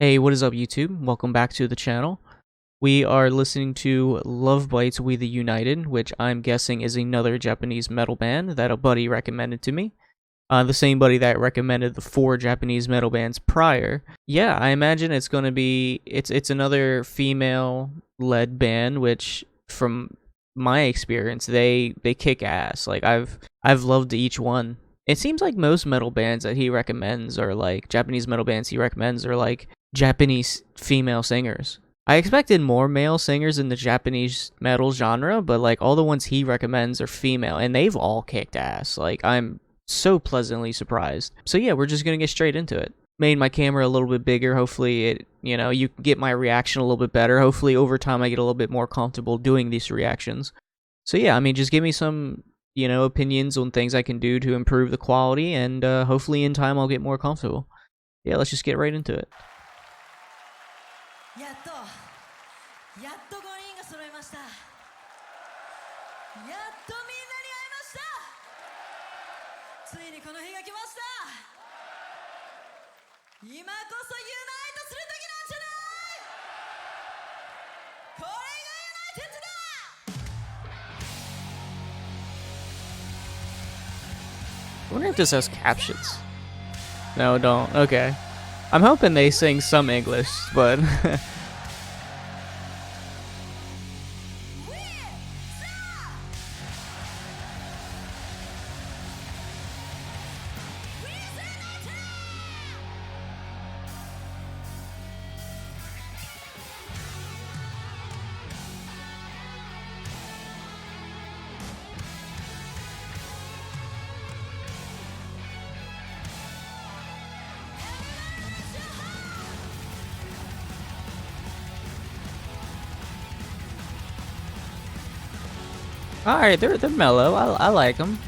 Hey, what is up, YouTube? Welcome back to the channel. We are listening to Lovebites We the United, which I'm guessing is another Japanese metal band that a buddy recommended to me. The same buddy that recommended the 4 Japanese metal bands prior. Yeah, I imagine it's gonna be it's another female-led band, which from my experience, they kick ass. Like I've loved each one. It seems like most metal bands that he recommends are like Japanese metal bands he recommends are like Japanese female singers. I expected more male singers in the Japanese metal genre, but like all the ones he recommends are female and they've all kicked ass. Like I'm so pleasantly surprised. So yeah, we're just gonna get straight into it. Made my camera a little bit bigger. Hopefully it, you can get my reaction a little bit better. Hopefully over time I get a little bit more comfortable doing these reactions. So yeah, I mean, just give me some, opinions on things I can do to improve the quality, and hopefully in time I'll get more comfortable. Yeah, let's just get right into it. やっと5人が揃いました。やっとみんなに会いました。ついにこの日が来ました。今こそユナイトする時なんじゃない？これがユナイテッドだ。 I wonder if this has captions. No, don't. Okay. I'm hoping they sing some English, but alright, they're mellow. I like them.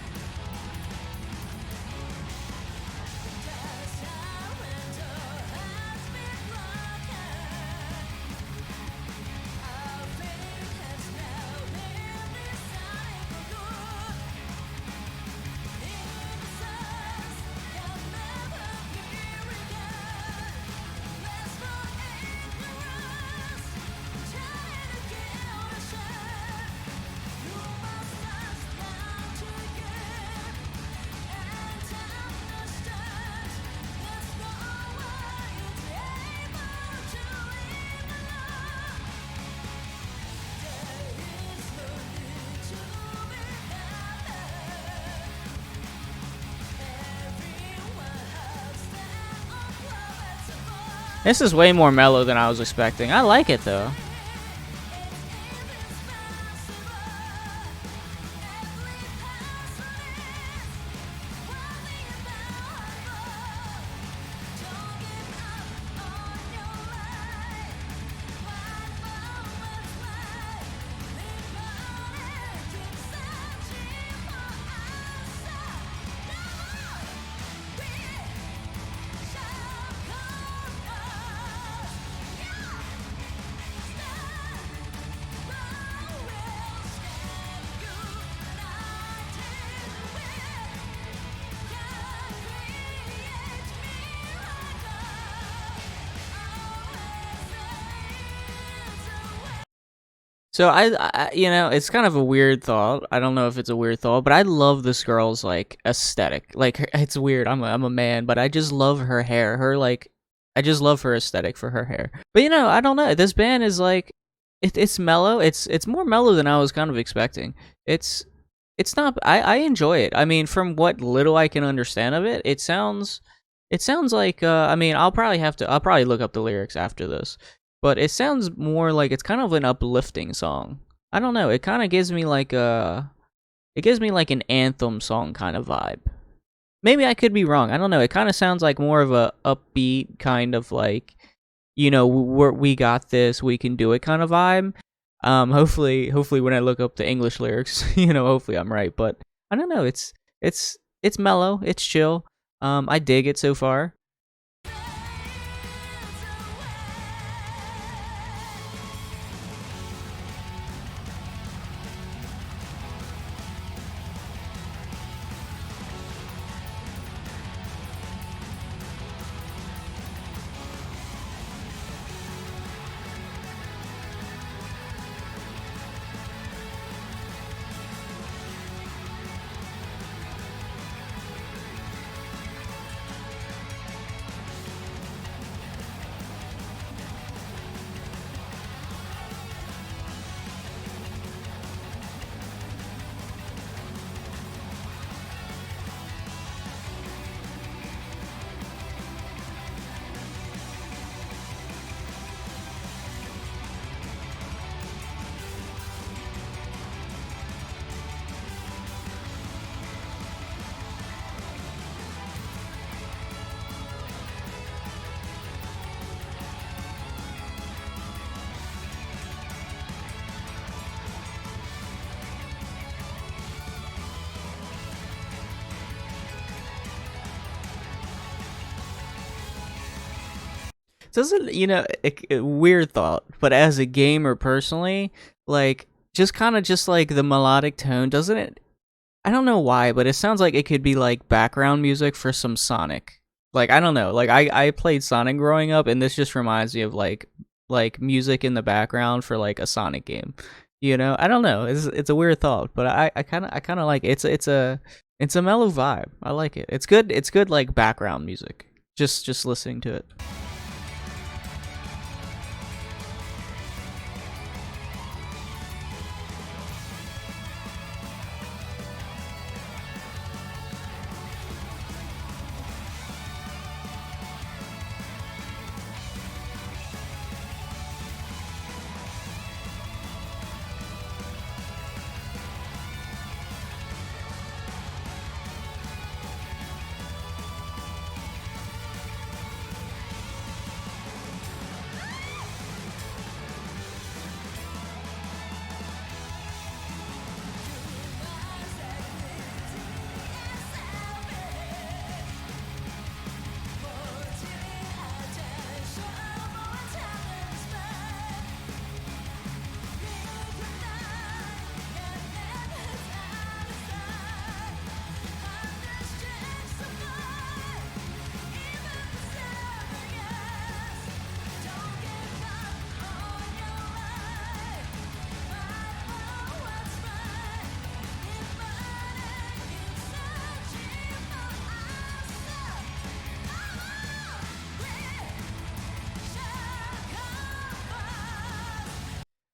This is way more mellow than I was expecting. I like it though. So it's kind of a weird thought. I don't know if it's a weird thought, but I love this girl's like aesthetic. Like it's weird. I'm a man, but I just love her hair. I just love her aesthetic for her hair. But I don't know. This band is like it's mellow. It's more mellow than I was kind of expecting. It's not. I enjoy it. I mean, from what little I can understand of it, it sounds like I mean, I'll probably look up the lyrics after this. But it sounds more like it's kind of an uplifting song. I don't know. It kind of gives me like an anthem song kind of vibe. Maybe I could be wrong. I don't know. It kind of sounds like more of a upbeat kind of like, we got this, we can do it kind of vibe. Hopefully when I look up the English lyrics, hopefully I'm right. But I don't know. It's mellow. It's chill. I dig it so far. doesn't weird thought, but as a gamer personally, like just kind of just like the melodic tone, doesn't it? I don't know why, but it sounds like it could be like background music for some Sonic. Like I don't know, like I played Sonic growing up, and this just reminds me of like music in the background for like a Sonic game. I don't know. It's a weird thought, but I kind of like it. It's a mellow vibe. I like it. It's good. It's good like background music. Just listening to it.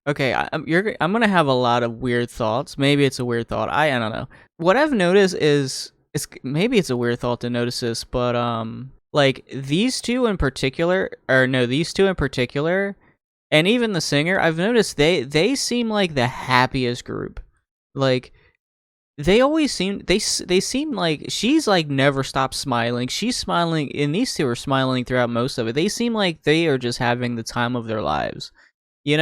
Okay, I'm gonna have a lot of weird thoughts. Maybe it's a weird thought. I don't know. What I've noticed is maybe it's a weird thought to notice this, but like these two in particular, or no, these two in particular, and even the singer, I've noticed they seem like the happiest group. Like they always seem they seem like she's like never stops smiling. She's smiling, and these two are smiling throughout most of it. They seem like they are just having the time of their lives.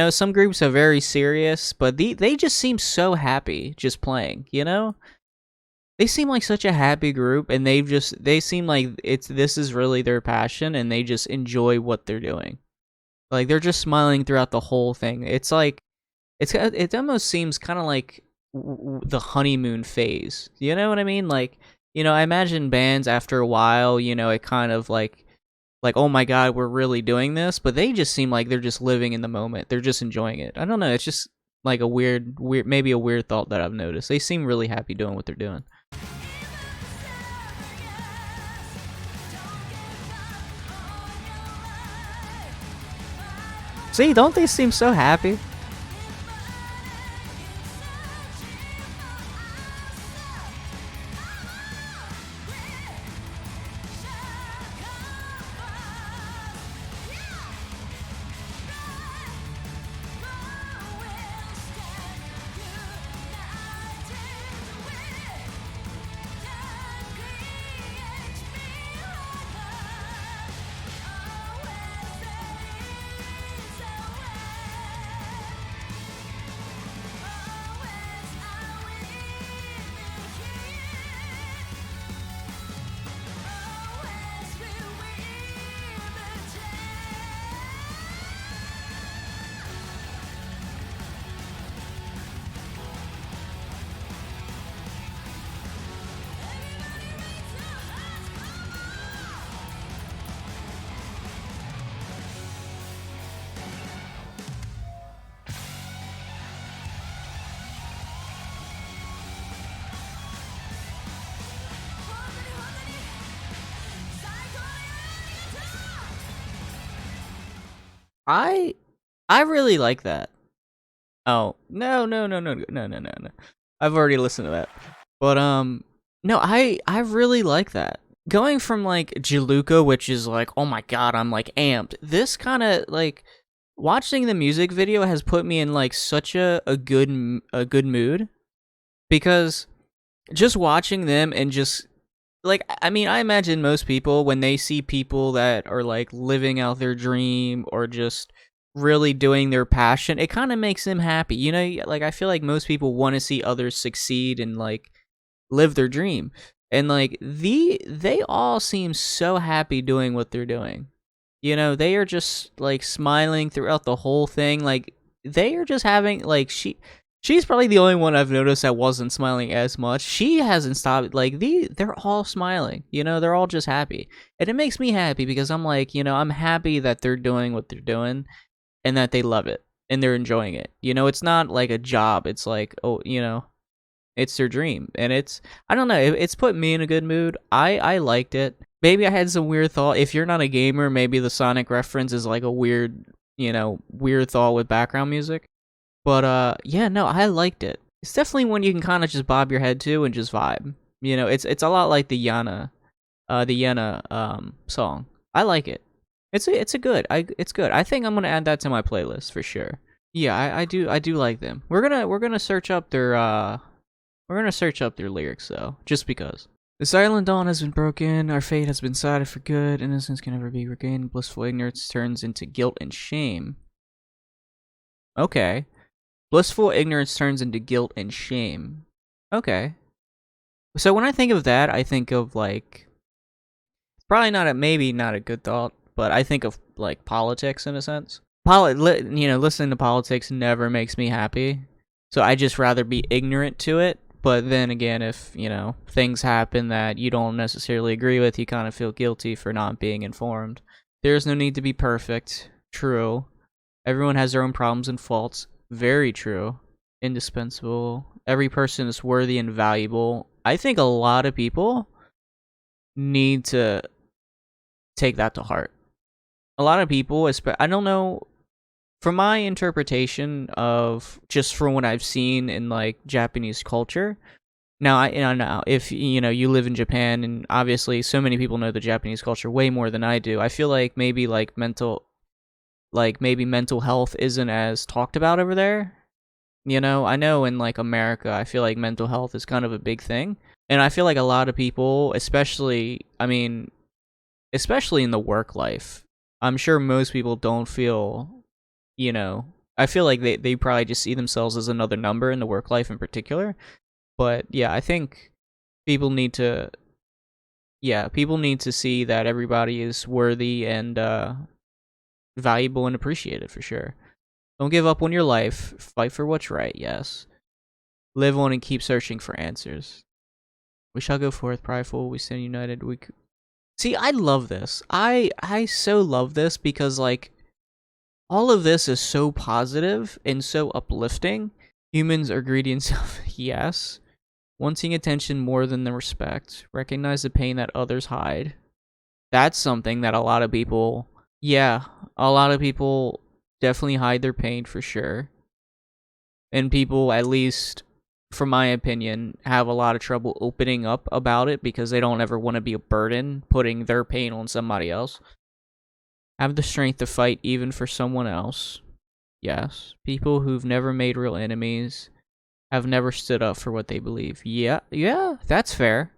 Some groups are very serious, but they just seem so happy just playing. They seem like such a happy group, and they seem like this is really their passion, and they just enjoy what they're doing. Like they're just smiling throughout the whole thing. It's like it almost seems kind of like the honeymoon phase. You know what I mean? Like I imagine bands after a while, it kind of like oh my god, we're really doing this, but they just seem like they're just living in the moment. They're just enjoying it. I don't know. It's just like a weird, maybe a weird thought that I've noticed. They seem really happy doing what they're doing. See, don't they seem so happy? I I really like that. Oh, no, no, no, no, no, no, no, no. I've already listened to that. But no, I really like that. Going from like Jaluka, which is like, oh my god, I'm like amped. This kind of like watching the music video has put me in like such a good mood, because just watching them and just like, I mean, I imagine most people when they see people that are like living out their dream or just really doing their passion, it kind of makes them happy. Like I feel like most people want to see others succeed and like live their dream. And like they all seem so happy doing what they're doing. You know, they are just like smiling throughout the whole thing. Like they are just having like she's probably the only one I've noticed that wasn't smiling as much. She hasn't stopped. Like they're all smiling. You know, they're all just happy, and it makes me happy because I'm like, you know, I'm happy that they're doing what they're doing and that they love it and they're enjoying it. You know, it's not like a job. It's like, oh, you know, it's their dream, and it's I don't know. It's put me in a good mood. I liked it. Maybe I had some weird thought. If you're not a gamer, maybe the Sonic reference is like a weird, you know, weird thought with background music. But yeah, no, I liked it. It's definitely one you can kind of just bob your head to and just vibe. You know, it's a lot like the Yana song. I like it. It's a good. It's good. I think I'm gonna add that to my playlist for sure. Yeah, I do like them. We're gonna search up their lyrics though, just because. The silent dawn has been broken, our fate has been decided for good, innocence can never be regained, blissful ignorance turns into guilt and shame. Okay. Blissful ignorance turns into guilt and shame. Okay. So when I think of that, I think of like probably not a maybe not a good thought, but I think of like politics in a sense. You know, listening to politics never makes me happy. So I just rather be ignorant to it. But then again, if, you know, things happen that you don't necessarily agree with, you kind of feel guilty for not being informed. There's no need to be perfect. True. Everyone has their own problems and faults. Very true. Indispensable. Every person is worthy and valuable. I think a lot of people need to take that to heart. A lot of people, I don't know, from my interpretation of just from what I've seen in like Japanese culture. Now, I know if you know you live in Japan, and obviously so many people know the Japanese culture way more than I do. I feel like maybe mental health isn't as talked about over there. You know, I know in like America, I feel like mental health is kind of a big thing, and I feel like a lot of people, especially in the work life, I'm sure most people don't feel, you know, I feel like they probably just see themselves as another number in the work life in particular. But yeah, I think people need to, people need to see that everybody is worthy and valuable and appreciated for sure. Don't give up on your life. Fight for what's right, yes. Live on and keep searching for answers. We shall go forth prideful, we stand united, See, I love this. I so love this because like all of this is so positive and so uplifting. Humans are greedy and selfish, yes. Wanting attention more than the respect. Recognize the pain that others hide. That's something that a lot of people, yeah, a lot of people definitely hide their pain for sure. And people, at least from my opinion, have a lot of trouble opening up about it because they don't ever want to be a burden putting their pain on somebody else. Have the strength to fight even for someone else. Yes. People who've never made real enemies have never stood up for what they believe. Yeah, that's fair.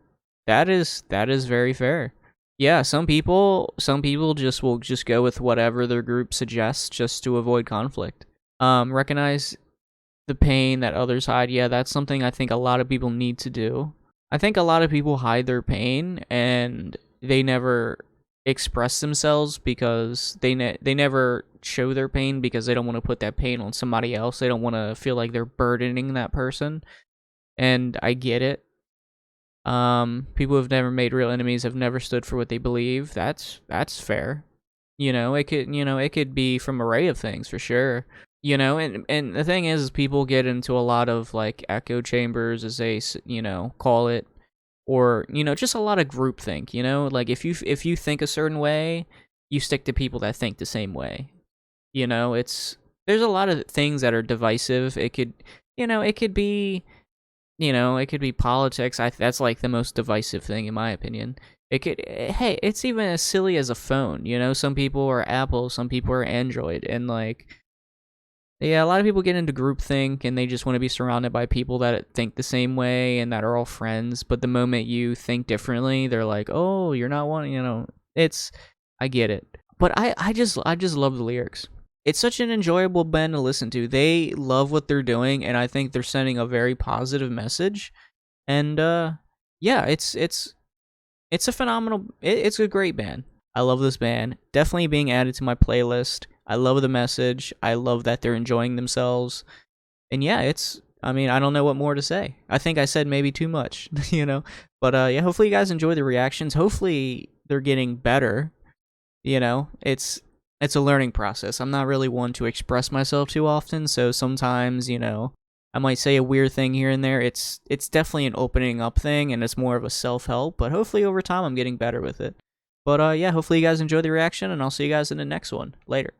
That is very fair. Yeah, some people just will just go with whatever their group suggests just to avoid conflict. Recognize the pain that others hide. Yeah, that's something I think a lot of people need to do. I think a lot of people hide their pain and they never express themselves because they never show their pain because they don't want to put that pain on somebody else. They don't want to feel like they're burdening that person. And I get it. People who've never made real enemies have never stood for what they believe. That's fair. It could be from an array of things for sure. And the thing is people get into a lot of like echo chambers as they call it, or just a lot of groupthink. Like if you think a certain way, you stick to people that think the same way. It's there's a lot of things that are divisive. It could be politics. That's like the most divisive thing in my opinion. Hey, it's even as silly as a phone. Some people are Apple, some people are Android, and like, yeah, a lot of people get into groupthink and they just want to be surrounded by people that think the same way and that are all friends. But the moment you think differently, they're like, "Oh, you're not one." It's, I get it, but I just love the lyrics. It's such an enjoyable band to listen to. They love what they're doing, and I think they're sending a very positive message. And yeah, it's a phenomenal. It's a great band. I love this band. Definitely being added to my playlist. I love the message. I love that they're enjoying themselves. And yeah, I mean, I don't know what more to say. I think I said maybe too much, you know. But yeah, hopefully you guys enjoy the reactions. Hopefully they're getting better, you know. It's a learning process. I'm not really one to express myself too often, so sometimes, you know, I might say a weird thing here and there. It's definitely an opening up thing and it's more of a self-help, but hopefully over time I'm getting better with it. But yeah, hopefully you guys enjoy the reaction and I'll see you guys in the next one. Later.